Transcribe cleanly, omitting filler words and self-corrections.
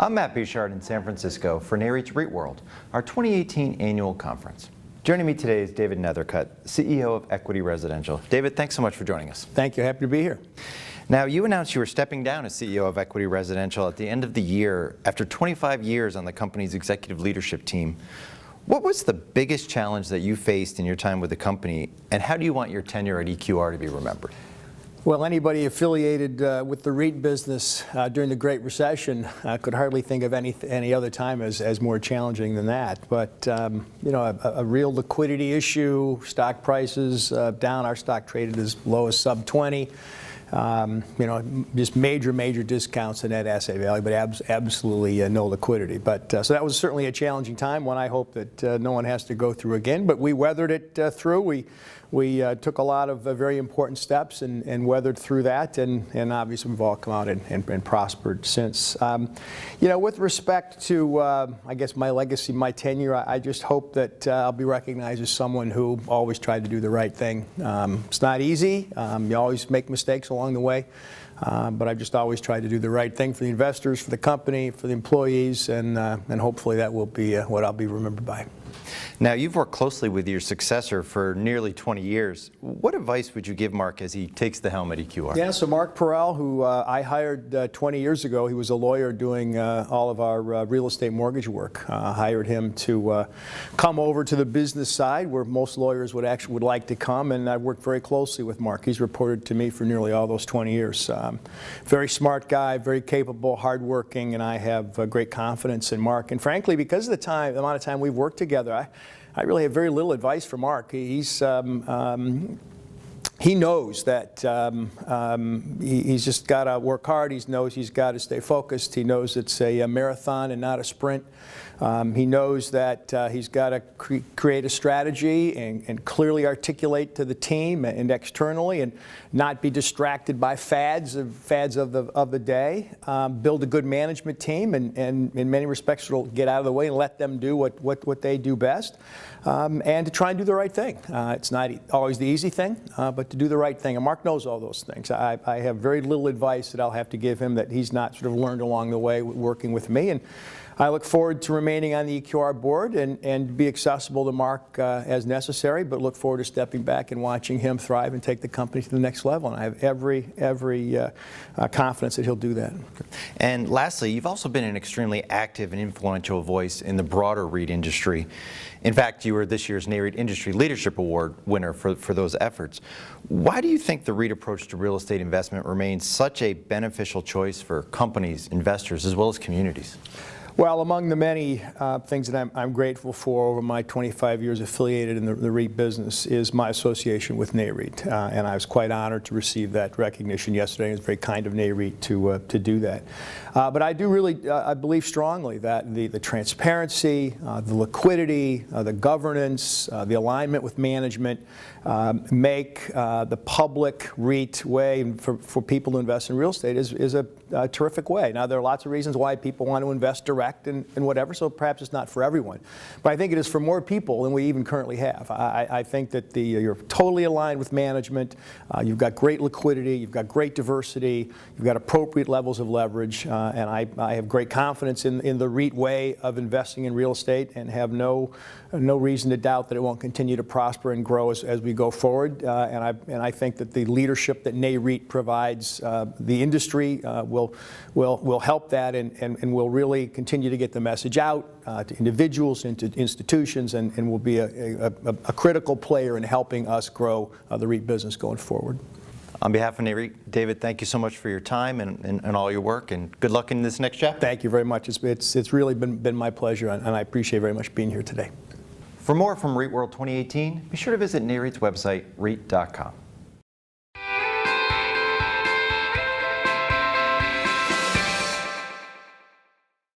I'm Matt Bouchard in San Francisco for Nareit's REIT World, our 2018 annual conference. Joining me today is David Neithercut, CEO of Equity Residential. David, thanks so much for joining us. Thank you. Happy to be here. Now, you announced you were stepping down as CEO of Equity Residential at the end of the year after 25 years on the company's executive leadership team. What was the biggest challenge that you faced in your time with the company, and how do you want your tenure at EQR to be remembered? Well, anybody affiliated with the REIT business during the Great Recession could hardly think of any other time as more challenging than that. But you know, a real liquidity issue, stock prices down, our stock traded as low as sub 20. You know, just major discounts in net asset value, but absolutely no liquidity. But so that was certainly a challenging time, one I hope that no one has to go through again. But we weathered it through. We took a lot of very important steps and weathered through that, and obviously we've all come out and prospered since. You know, with respect to, I guess, my legacy, my tenure, I just hope that I'll be recognized as someone who always tried to do the right thing. It's not easy. You always make mistakes along the way. But I've just always tried to do the right thing for the investors, for the company, for the employees, and hopefully that will be what I'll be remembered by. Now, you've worked closely with your successor for nearly 20 years. What advice would you give Mark as he takes the helm at EQR? Yeah, so Mark Perrell, who I hired 20 years ago, he was a lawyer doing all of our real estate mortgage work. Hired him to come over to the business side where most lawyers would like to come, and I worked very closely with Mark. He's reported to me for nearly all those 20 years. Very smart guy, very capable, hardworking, and I have great confidence in Mark. And frankly, because of the amount of time we've worked together, I really have very little advice for Mark. He knows that he's just got to work hard. He knows he's got to stay focused. He knows it's a marathon and not a sprint. He knows that he's got to create a strategy and clearly articulate to the team and externally, and not be distracted by fads of the day. Build a good management team, and in many respects will get out of the way and let them do what they do best, and to try and do the right thing. It's not always the easy thing, but to do the right thing. And Mark knows all those things. I have very little advice that I'll have to give him that he's not sort of learned along the way working with me. And I look forward to remaining on the EQR board and be accessible to Mark as necessary, but look forward to stepping back and watching him thrive and take the company to the next level. And I have every confidence that he'll do that. And lastly, you've also been an extremely active and influential voice in the broader REIT industry. In fact, you were this year's Nareit Industry Leadership Award winner for those efforts. Why do you think the REIT approach to real estate investment remains such a beneficial choice for companies, investors, as well as communities? Well, among the many things that I'm grateful for over my 25 years affiliated in the REIT business is my association with Nareit. And I was quite honored to receive that recognition yesterday. It was very kind of Nareit to do that. But I do really I believe strongly that the transparency, the liquidity, the governance, the alignment with management make the public REIT way for people to invest in real estate is a terrific way. Now, there are lots of reasons why people want to invest direct and whatever, so perhaps it's not for everyone. But I think it is for more people than we even currently have. I think that you're totally aligned with management. You've got great liquidity. You've got great diversity. You've got appropriate levels of leverage. And I have great confidence in the REIT way of investing in real estate, and have no reason to doubt that it won't continue to prosper and grow as we go forward. And I think that the leadership that Nareit provides the industry will help that, and will really continue to get the message out to individuals and to institutions, and will be a critical player in helping us grow the REIT business going forward. On behalf of Nareit, David, thank you so much for your time and all your work, and good luck in this next chapter. Thank you very much. It's really been my pleasure, and I appreciate very much being here today. For more from REIT World 2018, be sure to visit Nareit's website, reit.com.